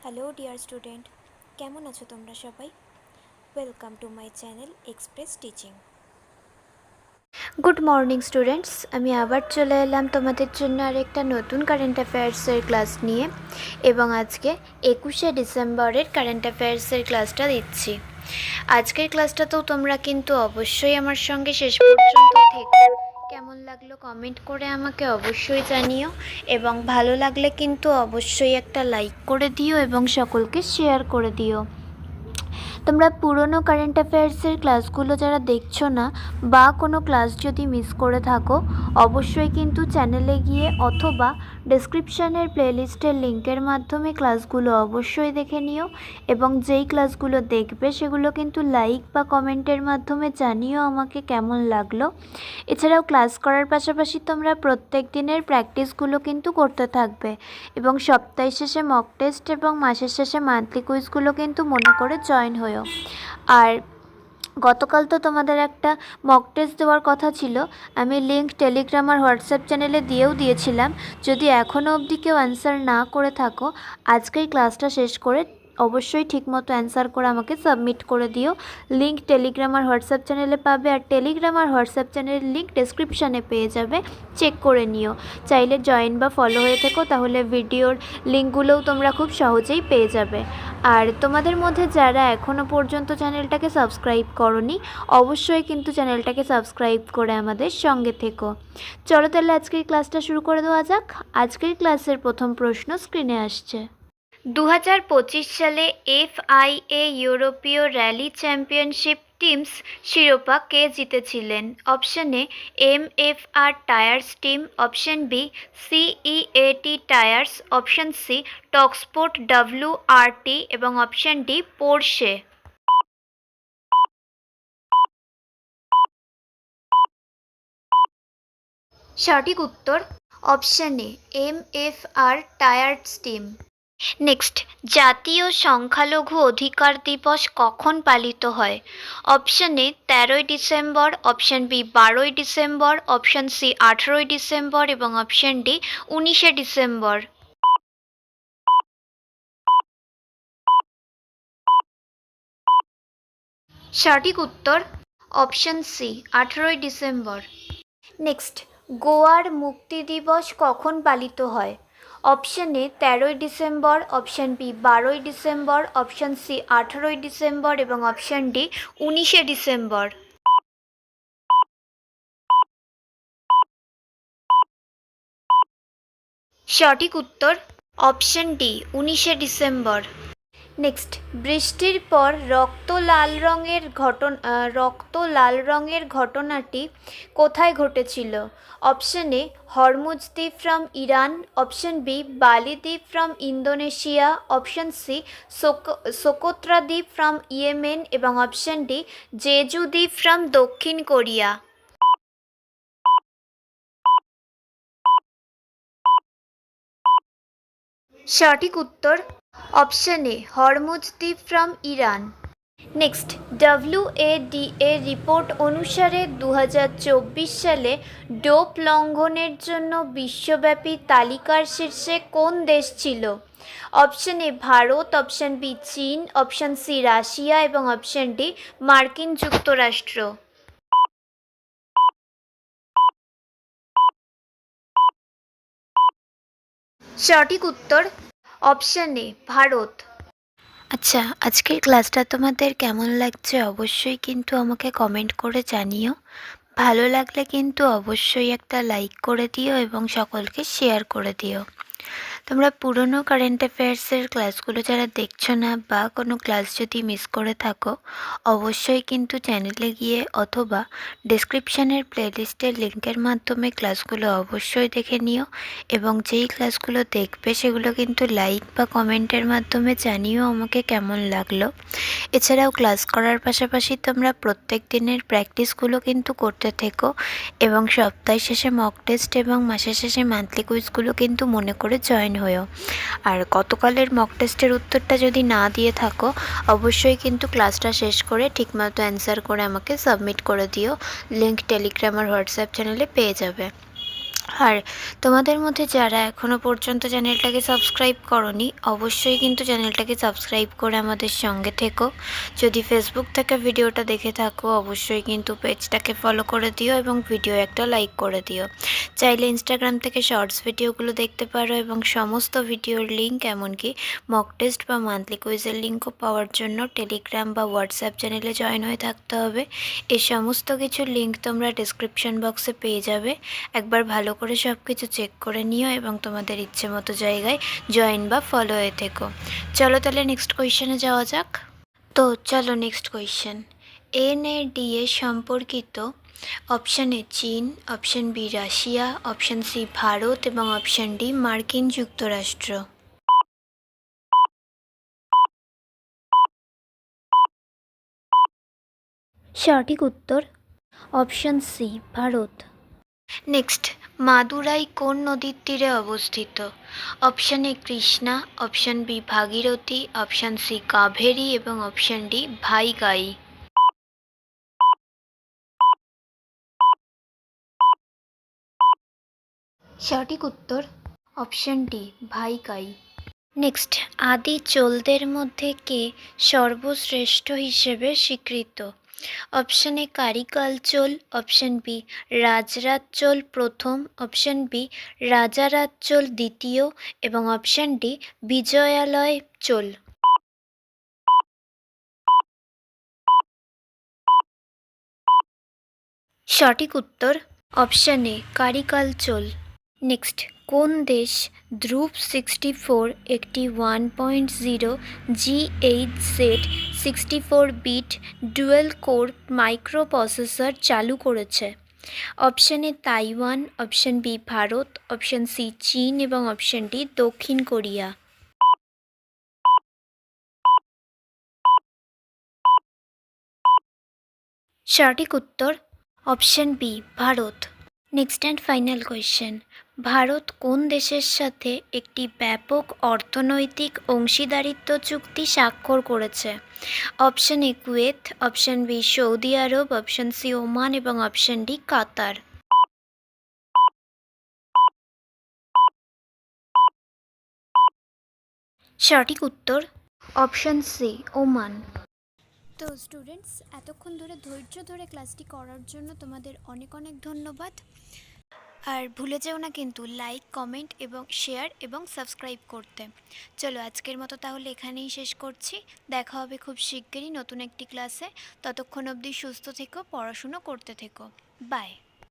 Hello dear student, কেমন আছো তোমরা সবাই? Welcome to my channel express teaching. Good morning students, আমি আবার চলে এলাম তোমাদের জন্য আরেকটা নতুন কারেন্ট অ্যাফেয়ার্সের ক্লাস নিয়ে, এবং আজকে 21শে ডিসেম্বরের কারেন্ট অ্যাফেয়ার্সের ক্লাসটা দিচ্ছি। আজকের ক্লাসটা তো তোমরা কিন্তু অবশ্যই আমার সঙ্গে শেষ পর্যন্ত থেকো। কেমন লাগলো কমেন্ট করে আমাকে অবশ্যই জানিও, এবং ভালো লাগলে কিন্তু অবশ্যই একটা লাইক করে দিও এবং সকলকে শেয়ার করে দিও। তোমরা পুরনো কারেন্ট অ্যাফেয়ার্সের ক্লাসগুলো যারা দেখছো না, বা কোনো ক্লাস যদি মিস করে থাকো, অবশ্যই কিন্তু চ্যানেলে গিয়ে অথবা ডেসক্রিপশানের প্লেলিস্টের লিঙ্কের মাধ্যমে ক্লাসগুলো অবশ্যই দেখে নিও, এবং যেই ক্লাসগুলো দেখবে সেগুলো কিন্তু লাইক বা কমেন্টের মাধ্যমে জানিও আমাকে কেমন লাগলো। এছাড়াও ক্লাস করার পাশাপাশি তোমরা প্রত্যেক দিনের প্র্যাকটিসগুলো কিন্তু করতে থাকবে, এবং সপ্তাহের শেষে মক টেস্ট এবং মাসের শেষে মান্থলি কুইজগুলো কিন্তু মনে করে জয়েন হয়েও। আর গতকাল তো তোমাদের একটা মক টেস্ট দেওয়ার কথা ছিল, আমি লিঙ্ক টেলিগ্রাম আর হোয়াটসঅ্যাপ চ্যানেলে দিয়েছিলাম। যদি এখনও অবধি কেউ অ্যান্সার না করে থাকো, আজকেই ক্লাসটা শেষ করে অবশ্যই ঠিকমতো অ্যান্সার করে আমাকে সাবমিট করে দিও। লিঙ্ক টেলিগ্রাম আর হোয়াটসঅ্যাপ চ্যানেলে পাবে, আর টেলিগ্রাম আর হোয়াটসঅ্যাপ চ্যানেলের লিঙ্ক ডেসক্রিপশানে পেয়ে যাবে, চেক করে নিও। চাইলে জয়েন বা ফলো হয়ে থেকো, তাহলে ভিডিওর লিঙ্কগুলোও তোমরা খুব সহজেই পেয়ে যাবে। আর তোমাদের মধ্যে যারা এখনও পর্যন্ত চ্যানেলটাকে সাবস্ক্রাইব করোনি, অবশ্যই কিন্তু চ্যানেলটাকে সাবস্ক্রাইব করে আমাদের সঙ্গে থেকো। চলো তাহলে আজকের ক্লাসটা শুরু করে দেওয়া যাক। আজকের ক্লাসের প্রথম প্রশ্ন স্ক্রিনে আসছে। 2025 সালে FIA ইউরোপীয় র্যালি চ্যাম্পিয়নশিপ টিমস শিরোপা কে জিতেছিলেন? Option A MFR tyres team, option B CEAT tyres, option C Toksport WRT এবং অপশন ডি পোর্শে। সঠিক উত্তর option A MFR tyres team. Next, জাতীয় সংখ্যালঘু অধিকার দিবস কখন পালিত হয়? অপশন এ 13ই ডিসেম্বর, অপশন বি 12ই ডিসেম্বর, অপশন সি 18ই ডিসেম্বর এবং অপশন ডি 19শে ডিসেম্বর। সঠিক উত্তর অপশন সি 18ই ডিসেম্বর। নেক্সট, গোয়ার মুক্তি দিবস কখন পালিত হয়? অপশন এ 13ই ডিসেম্বর, অপশন বি 12ই ডিসেম্বর, অপশন সি 18ই ডিসেম্বর এবং অপশন ডি 19শে ডিসেম্বর। সঠিক উত্তর অপশন ডি 19শে ডিসেম্বর। নেক্সট, বৃষ্টির পর রক্ত লাল রঙের ঘটনাটি কোথায় ঘটেছিল? অপশন এ হরমুজ দ্বীপ from Iran, option B Bali দ্বীপ from Indonesia, option C Socotra দ্বীপ ফ্রম ইয়েমেন এবং অপশন ডি জেজু দ্বীপ ফ্রম দক্ষিণ কোরিয়া। সঠিক উত্তর অপশন এ হরমুজ দ্বীপ from Iran. Next, WADA report অনুসারে 2024 সালে ডোপ লঙ্ঘনের জন্য বিশ্বব্যাপী তালিকার শীর্ষে কোন দেশ ছিল? Option A Bharat, option B চীন, অপশন সি রাশিয়া এবং অপশন ডি মার্কিন যুক্তরাষ্ট্র। সঠিক উত্তর অপশন এ ভারত। আচ্ছা, আজকের ক্লাসটা তোমাদের কেমন লাগছে অবশ্যই কিন্তু আমাকে কমেন্ট করে জানিও। ভালো লাগলে কিন্তু অবশ্যই একটা লাইক করে দিও এবং সকলকে শেয়ার করে দিও। তোমরা পুরনো কারেন্ট অ্যাফেয়ার্সের ক্লাসগুলো যারা দেখছো না, বা কোনো ক্লাস যদি মিস করে থাকো, অবশ্যই কিন্তু চ্যানেলে গিয়ে অথবা ডেসক্রিপশানের প্লেলিস্টের লিঙ্কের মাধ্যমে ক্লাসগুলো অবশ্যই দেখে নিও, এবং যেই ক্লাসগুলো দেখবে সেগুলো কিন্তু লাইক বা কমেন্টের মাধ্যমে জানিও আমাকে কেমন লাগলো। এছাড়াও ক্লাস করার পাশাপাশি তোমরা প্রত্যেক দিনের প্র্যাকটিসগুলো কিন্তু করতে থেকো, এবং সপ্তাহ শেষে মক টেস্ট এবং মাসের শেষে মান্থলি কুইজগুলো কিন্তু মনে করে জয়েন হয়েও। আর গতকালের মক টেস্টের উত্তরটা যদি না দিয়ে থাকো, অবশ্যই কিন্তু ক্লাসটা শেষ করে ঠিকমতো অ্যান্সার করে আমাকে সাবমিট করে দিও। লিঙ্ক টেলিগ্রাম আর হোয়াটসঅ্যাপ চ্যানেলে পেয়ে যাবে। আর তোমাদের মধ্যে যারা এখনও পর্যন্ত চ্যানেলটাকে সাবস্ক্রাইব করনি, অবশ্যই কিন্তু চ্যানেলটাকে সাবস্ক্রাইব করে আমাদের সঙ্গে থেকো। যদি ফেসবুক থেকে ভিডিওটা দেখে থাকো, অবশ্যই কিন্তু পেজটাকে ফলো করে দিও এবং ভিডিও একটা লাইক করে দিও। চাইলে ইনস্টাগ্রাম থেকে শর্টস ভিডিওগুলো দেখতে পারো এবং সমস্ত ভিডিওর লিঙ্ক, এমনকি মক টেস্ট বা মান্থলি কুইজের লিঙ্কও পাওয়ার জন্য টেলিগ্রাম বা হোয়াটসঅ্যাপ চ্যানেলে জয়েন হয়ে থাকতে হবে। এই সমস্ত কিছুর লিঙ্ক তোমরা ডিসক্রিপশন বক্সে পেয়ে যাবে। একবার ভালো করে সব কিছু চেক করে নিও এবং তোমাদের ইচ্ছে মতো জায়গায় জয়েন বা ফলো হয়ে থেকো। চলো তাহলে নেক্সট কোয়েশ্চেনে যাওয়া যাক। তো চলো নেক্সট কোয়েশ্চেন। NADA সম্পর্কিত অপশান এ চীন, option B Russia, option C Bharat এবং অপশান ডি মার্কিন যুক্তরাষ্ট্র। সঠিক উত্তর option C Bharat. Next, Madurai কোন নদীর তীরে অবস্থিত? Option A Krishna, option B Bhagirathi, option C Kaveri এবং অপশান ডি ভাইগাই। সঠিক উত্তর অপশান ডি ভাইগাই। নেক্সট, আদি চোলদের মধ্যে কে সর্বশ্রেষ্ঠ হিসেবে স্বীকৃত? Option A Karikala Chola, option B Rajaraja Chola প্রথম, অপশান বি রাজারাজ চোল দ্বিতীয় এবং অপশান ডি বিজয়ালয় চোল। সঠিক উত্তর option A Karikala Chola. Next, কোন দেশ ধ্রুব 64 একটি 1.0 GHz 64-বিট ডুয়েল কোর মাইক্রোপ্রসেসর চালু করেছে? Option A Taiwan, option B Bharat, option C চীন এবং অপশান ডি দক্ষিণ কোরিয়া। সঠিক উত্তর option B Bharat. Next and final question, Bharat কোন দেশের সাথে একটি ব্যাপক অর্থনৈতিক অংশীদারিত্ব চুক্তি স্বাক্ষর করেছে? Option A Kuwait, option B Saudi Arab, option C Oman এবং অপশান ডি কাতার। সঠিক উত্তর অপশান সি ওমান। তো স্টুডেন্টস, এতক্ষণ ধরে ধৈর্য ধরে ক্লাসটি করার জন্য তোমাদের অনেক অনেক ধন্যবাদ। আর ভুলে যেও না কিন্তু লাইক, কমেন্ট এবং শেয়ার এবং সাবস্ক্রাইব করতে। চলো আজকের মতো তাহলে এখানেই শেষ করছি। দেখা হবে খুব শিগগিরই নতুন একটি ক্লাসে। ততক্ষণ অবধি সুস্থ থেকো, পড়াশুনো করতে থেকো। বাই।